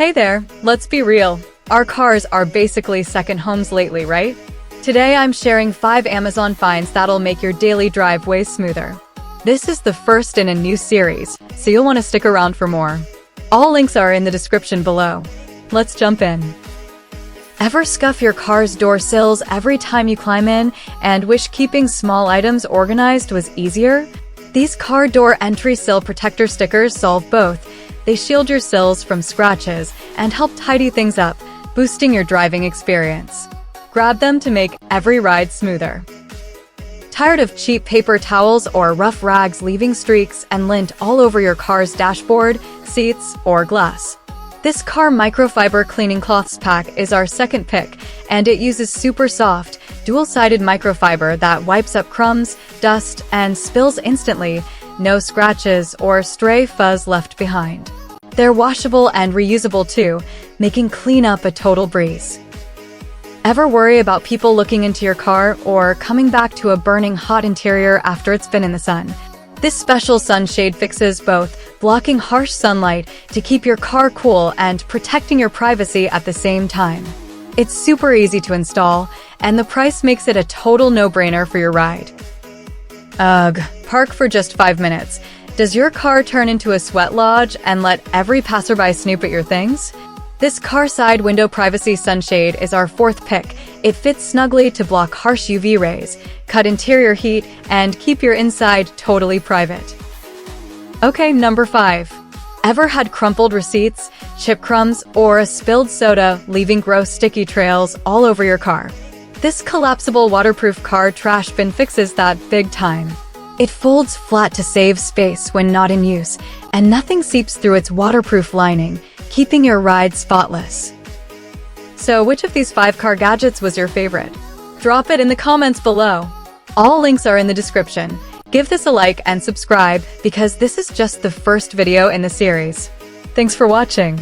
Hey there, let's be real. Our cars are basically second homes lately, right? Today I'm sharing 5 Amazon finds that'll make your daily drive way smoother. This is the first in a new series, so you'll want to stick around for more. All links are in the description below. Let's jump in. Ever scuff your car's door sills every time you climb in and wish keeping small items organized was easier? These car door entry sill protector stickers solve both. They shield your sills from scratches and help tidy things up, boosting your driving experience. Grab them to make every ride smoother. Tired of cheap paper towels or rough rags leaving streaks and lint all over your car's dashboard, seats, or glass? This car microfiber cleaning cloths pack is our second pick, and it uses super soft, dual-sided microfiber that wipes up crumbs, dust, and spills instantly. No scratches or stray fuzz left behind. They're washable and reusable too, making cleanup a total breeze. Ever worry about people looking into your car or coming back to a burning hot interior after it's been in the sun? This special sunshade fixes both, blocking harsh sunlight to keep your car cool and protecting your privacy at the same time. It's super easy to install, and the price makes it a total no-brainer for your ride. Ugh, park for just 5 minutes. Does your car turn into a sweat lodge and let every passerby snoop at your things? This car side window privacy sunshade is our fourth pick. It fits snugly to block harsh UV rays, cut interior heat, and keep your inside totally private. Okay, number 5. Ever had crumpled receipts, chip crumbs, or a spilled soda leaving gross sticky trails all over your car? This collapsible waterproof car trash bin fixes that big time. It folds flat to save space when not in use, and nothing seeps through its waterproof lining, keeping your ride spotless. So which of these 5 car gadgets was your favorite? Drop it in the comments below. All links are in the description. Give this a like and subscribe because this is just the first video in the series. Thanks for watching.